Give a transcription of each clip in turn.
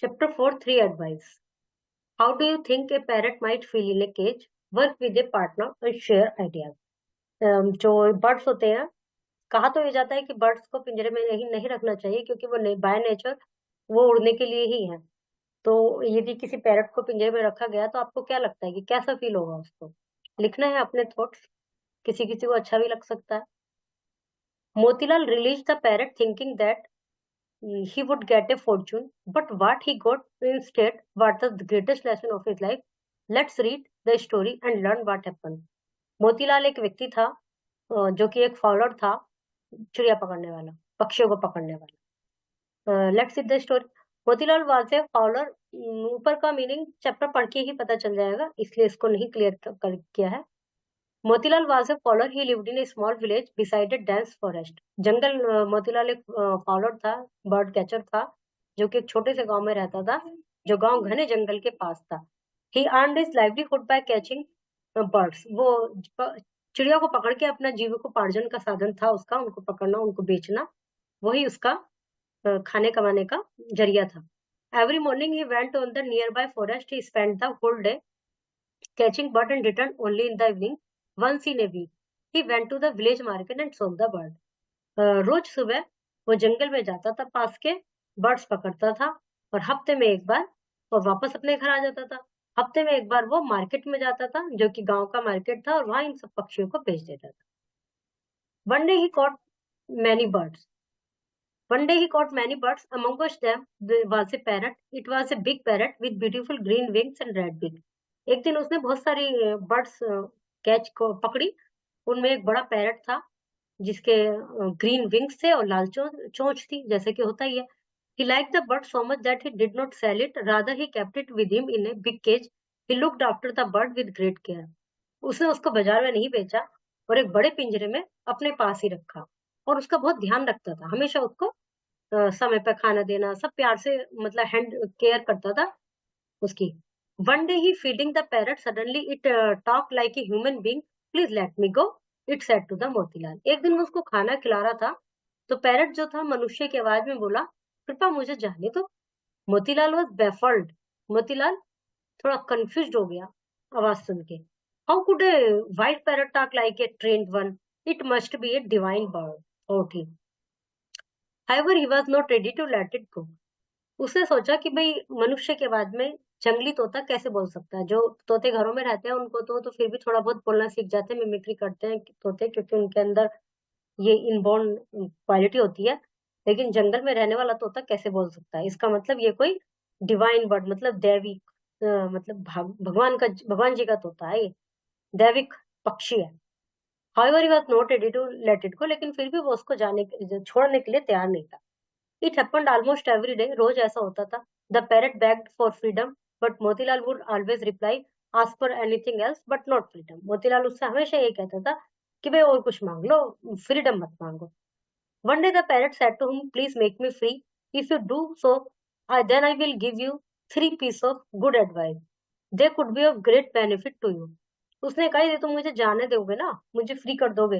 Chapter 4 3 Advice. How do you think a parrot might feel in a cage? Work with a partner and share ideas. जो birds होते हैं, कहा तो ये जाता है कि बर्ड्स को पिंजरे में नहीं नहीं रखना चाहिए क्योंकि वो बाय नेचर वो उड़ने के लिए ही है। तो यदि किसी पैरट को पिंजरे में रखा गया तो आपको क्या लगता है कि कैसा फील होगा उसको? लिखना है अपने थॉट्स। किसी-किसी को अच्छा भी लग सकता है। Motilal released the parrot thinking that he would get a fortune, but what he got instead was the greatest lesson of his life. Let's read the story and learn what happened. Motilal एक व्यक्ति था जो कि एक फाउलर था, चिड़िया पकड़ने वाला, पक्षियों को पकड़ने वाला। Let's see the story. Motilal was A Fowler. ऊपर का मीनिंग चैप्टर पढ़ के ही पता चल जाएगा, इसलिए इसको नहीं क्लियर कर किया है। Motilal was a fowler. He lived in a small village beside a dense forest. जंगल मोतीलाल एक फाउलर था, बर्ड कैचर था, जो कि एक छोटे से गांव में रहता था, जो गांव घने जंगल के पास था। He earned his livelihood by catching birds. वो चिड़िया को पकड़ के अपना जीविकोपार्जन का साधन था उसका, उनको पकड़ना, उनको बेचना, वही उसका खाने कमाने का जरिया था। Every morning he went on the nearby forest. He spent the whole day catching bird and returned only in the evening. Once in a week, he went to the village market and sold the bird. रोज सुबह वो जंगल में जाता था, पास के birds पकड़ता था और हफ्ते में एक बार वो वापस अपने घर आ जाता था। हफ्ते में एक बार वो मार्केट में जाता था, जो कि गांव का मार्केट था, और वहां इन सब पक्षियों को बेच देता था। One day he caught many birds. One day he caught many birds. Amongst them there was a parrot. It was a big parrot with beautiful green wings and red beak. एक दिन उसने बहुत सारी बर्ड्स कैच को पकड़ी। उनमें एक बड़ा पैरट था जिसके ग्रीन विंग्स थे और लाल चोंच थी, जैसे कि होता ही है। He liked the bird so much that he did not sell it. Rather, he kept it with him in a big cage. He looked after the bird with great care. उसने उसको बाजार में नहीं बेचा और एक बड़े पिंजरे में अपने पास ही रखा और उसका बहुत ध्यान रखता था। हमेशा उसको समय पे खाना देना, सब प्यार से मतलब हैंड केयर करता था उसकी। One day he feeding the parrot, suddenly it talked like a human being. Please let me go, it said to the Motilal. एक दिन वो उसको खाना खिला रहा था तो पैरट जो था मनुष्य की आवाज में बोला, कृपया मुझे जाने दो। Motilal was baffled. मोतीलाल थोड़ा कंफ्यूज हो गया आवाज सुन के। How could a white parrot talk like a trained one? It must be a divine bird, thought he. However, he was not ready to let it go. उसने सोचा कि भाई मनुष्य के बाद में जंगली तोता कैसे बोल सकता है? जो तोते घरों में रहते हैं उनको तो फिर भी थोड़ा बहुत बोलना सीख जाते हैं, मिमिक्री करते हैं तोते, क्योंकि उनके अंदर ये इनबॉर्न क्वालिटी होती है। लेकिन जंगल में रहने वाला तोता कैसे बोल सकता है? इसका मतलब ये कोई डिवाइन बर्ड, मतलब दैविक, मतलब भगवान जी का तोता है ये, दैविक पक्षी है। However, he was not ready to let it go. लेकिन फिर भी वो उसको छोड़ने के लिए तैयार नहीं था। It happened almost every day. रोज ऐसा होता था। The parrot begged for freedom, but Motilal would always reply, ask for anything else, but not freedom. Motilal उससे हमेशा ये कहता था कि भाई और कुछ मांग लो, फ्रीडम मत मांगो। One day the parrot said to him, please make me free. If you do so, then I will give you 3 pieces of good advice. They could be of great benefit to you. उसने कहा यदि तुम मुझे जाने दोगे ना, मुझे free कर दोगे,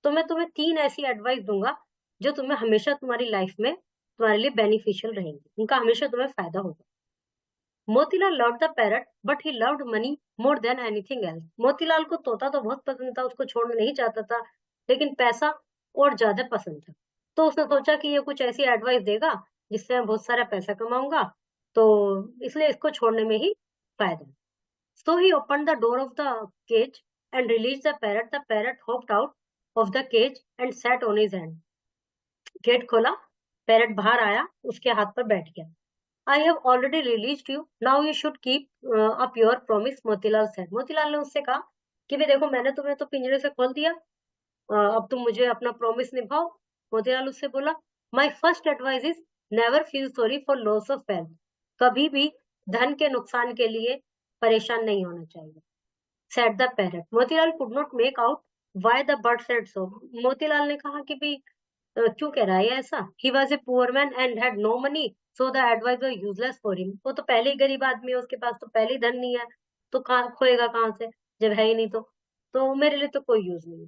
तो मैं तुम्हें 3 ऐसी एडवाइस दूंगा जो तुम्हें हमेशा तुम्हारी लाइफ में तुम्हारे लिए बेनिफिशियल रहेंगी, उनका हमेशा तुम्हें फायदा होगा। Motilal loved the parrot, but he loved money more than anything else. Motilal को तोता तो बहुत पसंद था, उसको छोड़ना नहीं चाहता था, लेकिन पैसा और ज्यादा पसंद था। तो उसने सोचा कि ये कुछ ऐसी एडवाइस देगा जिससे मैं बहुत सारा पैसा कमाऊंगा, तो इसलिए इसको छोड़ने में ही फायदा है। So he opened the door of the cage and released the parrot. The parrot hopped out of the cage and sat on his hand. Gate खोला, पैरट बाहर आया, उसके हाथ पर बैठ गया। I have already released you, now you should keep up your promise, Motilal said. Motilal ने उससे कहा कि भाई देखो मैंने तुम्हें तो पिंजरे से खोल दिया, अब तुम मुझे अपना प्रॉमिस निभाओ। मोतीलाल उससे बोला, my first advice is never feel sorry for loss of wealth. कभी भी धन के नुकसान के लिए परेशान नहीं होना चाहिए, said the parrot. Motilal could not make out why the bird said so. Motilal ने कहा कि भाई क्यों कह रहा है ये ऐसा? He was a poor man and had no money, so the advice was useless for him. वो तो पहले ही गरीब आदमी है, उसके पास तो पहले ही धन नहीं है, तो कहाँ खोएगा कहाँ से जब है ही नहीं? तो मेरे लिए तो कोई यूज नहीं।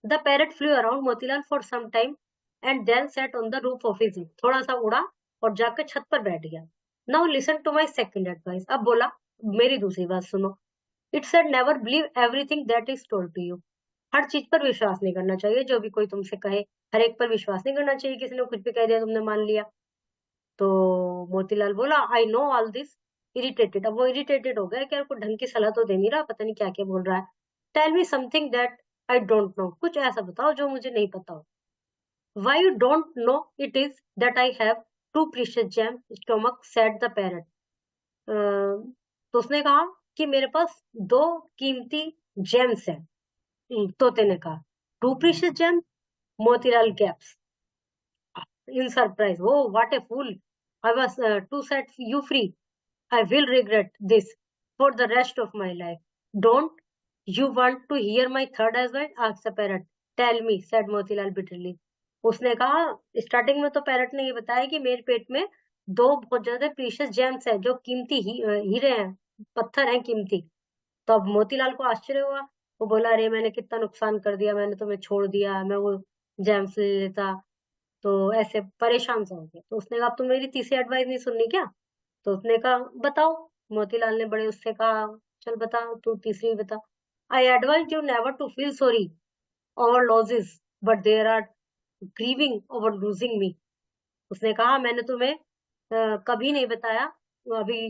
The parrot flew around Motilal for some time and then sat on the roof of his. थोड़ा सा उड़ा और जाकर छत पर बैठ गया। Now listen to my second advice. अब बोला मेरी दूसरी बात सुनो। It said never believe everything that is told to you. हर चीज पर विश्वास नहीं करना चाहिए जो भी कोई तुमसे कहे। हर एक पर विश्वास नहीं करना चाहिए, किसी ने कुछ भी कह दिया तुमने मान लिया। तो मोतीलाल बोला I know all this. Irritated, अब वो इरिटेटेड हो गया कि यार कोई ढंग की सलाह तो दे नहीं रहा, पता नहीं क्या क्या बोल रहा है। Tell me something that I don't know. कुछ ऐसा बताओ जो मुझे नहीं पता हो। Why you don't know it is that I have two precious gem stomach said the parrot. तो उसने कहा कि मेरे पास दो कीमती जेम्स हैं। तोते ने कहा two precious gem. Motilal gasps in surprise. Oh, what a fool! I was to set you free. I will regret this for the rest of my life. Don't you want to hear my third as well? asked the parrot. Tell me, said Motilal bitterly. उसने कहा starting में तो parrot ने ये बताया कि मेरे पेट में दो बहुत ज्यादा प्रीशियस जेम्स है, जो कीमती हीरे हैं, पत्थर हैं कीमती। तो अब मोतीलाल को आश्चर्य हुआ। वो बोला अरे मैंने कितना नुकसान कर दिया, मैंने तुम्हें छोड़ दिया, मैं वो जेम्स ले लेता। तो ऐसे परेशान सा हो गया। तो उसने कहा अब तुम मेरी तीसरी एडवाइस नहीं सुननी क्या? तो उसने कहा बताओ। मोतीलाल ने बड़े उससे कहा चल बता, तू तीसरी बता। I advise you never to feel sorry over losses but there are grieving over losing me. उसने कहा मैंने तुम्हें कभी नहीं बताया अभी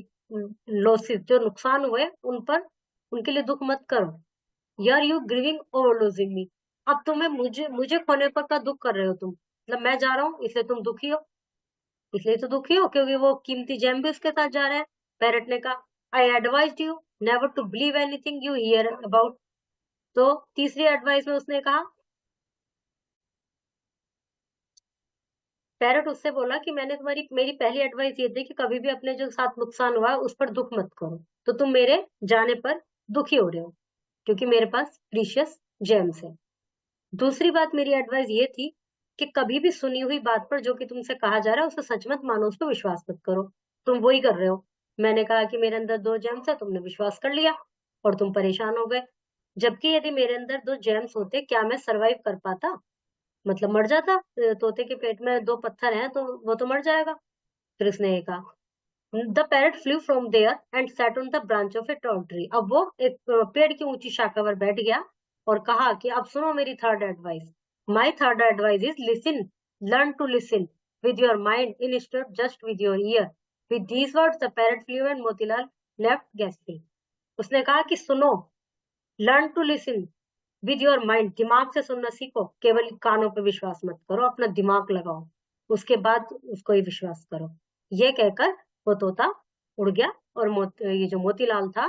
लॉसेस जो नुकसान हुए उन पर, उनके लिए दुख मत करो। यार यू ग्रीविंग ओवर लूजिंग मी। अब तुम्हें मुझे मुझे खोने पर का दुख कर रहे हो तुम, मतलब मैं जा रहा हूँ इसलिए तुम दुखी हो। इसलिए तो दुखी हो क्योंकि वो कीमती जेम भी उसके साथ जा रहा है। पैरट ने कहा I advise you never to believe anything you hear about. तो तीसरी एडवाइस में उसने कहा, पैरट उससे बोला कि मैंने तुम्हारी मेरी पहली एडवाइस ये थी कि कभी भी अपने जो साथ नुकसान हुआ है उस पर दुख मत करो, तो तुम मेरे जाने पर दुखी हो रहे हो क्योंकि मेरे पास प्रीशियस जेम्स है। दूसरी बात मेरी एडवाइस ये थी कि कभी भी सुनी हुई बात पर जो कि तुमसे कहा जा रहा है उसे सच मत मानो, उस पर विश्वास मत करो। तुम वही कर रहे हो। मैंने कहा कि मेरे अंदर दो जेम्स है, तुमने विश्वास कर लिया और तुम परेशान हो गए। जबकि यदि मेरे अंदर दो जेम्स होते, क्या मैं सरवाइव कर पाता? मतलब मर जाता। तोते के पेट में दो पत्थर हैं तो वो तो मर जाएगा। फिर उसने ये कहा the parrot flew from there and sat on the branch of a tall tree. अब वो एक पेड़ की ऊंची शाखा पर बैठ गया और कहा कि अब सुनो मेरी third advice. My third advice is listen, learn to listen with your mind instead just with your ear. With these words the parrot flew and Motilal left gasping. उसने कहा कि सुनो, learn to listen with your mind, दिमाग से सुनना सीखो, केवल कानों पे विश्वास मत करो, अपना दिमाग लगाओ, उसके बाद उसको ही विश्वास करो। ये कहकर वो तोता उड़ गया और ये जो मोतीलाल था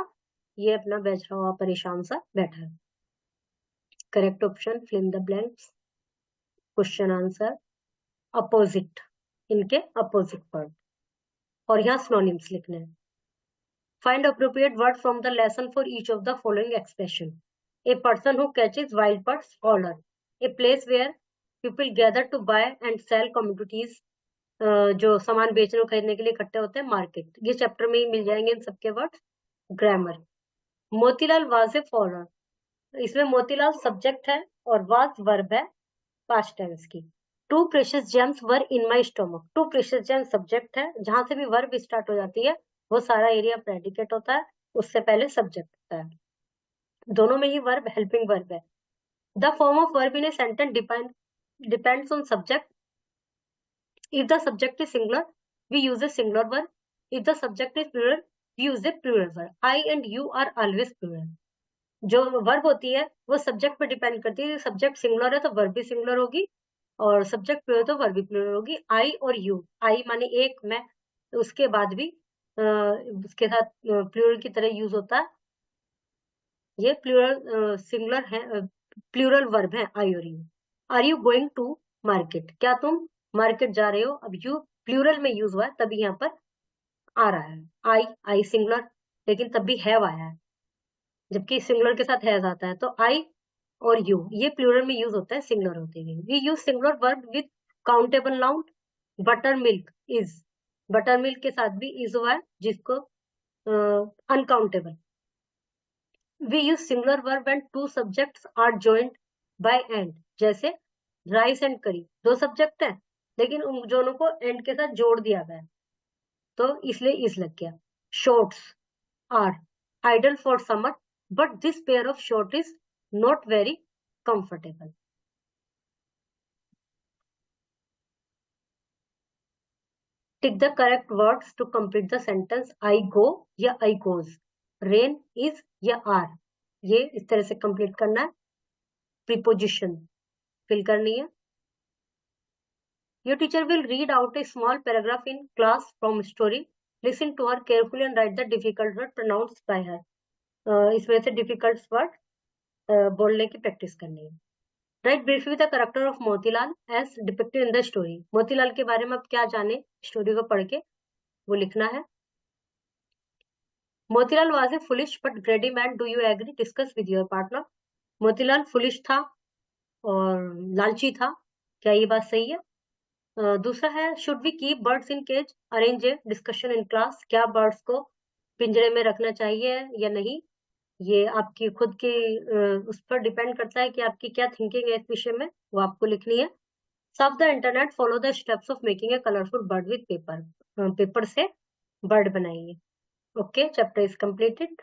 ये अपना बेच रहा हुआ परेशान सा बैठा है। Correct option fill in the blanks. Question answer opposite, इनके अपोजिट वर्ड, और यहाँ सिनोनिम्स लिखने हैं। Find appropriate word from the lesson for each of the following expression. A person who catches wild birds, scholar. A place where people gather to buy and sell commodities, जो सामान बेचने और खरीदने के लिए इकट्ठे होते हैं, मार्केट। ये चैप्टर में ही मिल जाएंगे इन सबके words. Grammar. Motilal was a follower, इसमें मोतीलाल सब्जेक्ट है और वाज वर्ब है पास्ट टेंस की। Two precious gems were in my stomach, two precious gems subject है, जहां से भी वर्ब स्टार्ट हो जाती है वो सारा एरिया प्रेडिकेट होता है, उससे पहले सब्जेक्ट होता है। दोनों में ही वर्ब हेल्पिंग वर्ब है। The form of verb in a sentence depends on subject. If the subject is singular we use a singular verb, if the subject is plural we use a plural verb. I and you are always plural. जो verb होती है वो subject पे depend करती है, subject singular है तो verb भी सिंगुलर होगी और सब्जेक्ट प्लूरल तो वर्ब भी प्लूरल होगी। आई और यू, आई माने एक मैं, तो उसके बाद भी उसके साथ प्लूरल की तरह यूज होता है। ये प्लूरल सिंगुलर है, प्लूरल वर्ब है आई और you. Are you going to market, क्या तुम मार्केट जा रहे हो? अब यू प्लूरल में यूज हुआ है तभी यहाँ पर आ रहा है। आई, आई सिंगुलर लेकिन तब भी हैव आया है, जबकि सिंगुलर के साथ हैज आता है। तो आई और यू ये प्लूरल में यूज होता है सिंगुलर होते हुए। We use singular verb with countable noun. Butter milk is, butter milk के साथ भी इज हुआ है जिसको uncountable. We use singular verb and two subjects are joint by and, जैसे राइस एंड करी दो सब्जेक्ट है लेकिन उन दोनों को एंड के साथ जोड़ दिया गया है। तो इसलिए इज लग गया। Shorts are ideal for summer but this pair of short is not very comfortable. Tick the correct words to complete the sentence. I go या आई गोज, रेन इज या आर, ये इस तरह से कंप्लीट करना है। प्रीपोजिशन फिल करनी है। Your teacher will read out a small paragraph in class from story. Listen to her carefully and write the difficult word pronounced by her. इसमें से difficult word बोलने की प्रैक्टिस करनी है। Write briefly the character of Motilal as depicted in the story. Motilal के बारे में आप क्या जाने स्टोरी को पढ़ के वो लिखना है। Motilal was a foolish but greedy man. Do you agree? Discuss with your partner. Motilal foolish था और लालची था, क्या ये बात सही है? दूसरा है should we keep birds in cage, arrange a discussion in class. क्या बर्ड्स को पिंजरे में रखना चाहिए या नहीं, ये आपकी खुद की उस पर डिपेंड करता है कि आपकी क्या थिंकिंग है इस विषय में, वो आपको लिखनी है। Surf the internet, follow the steps of making a colourful bird with paper. Paper से बर्ड बनाइए। Okay, chapter is completed.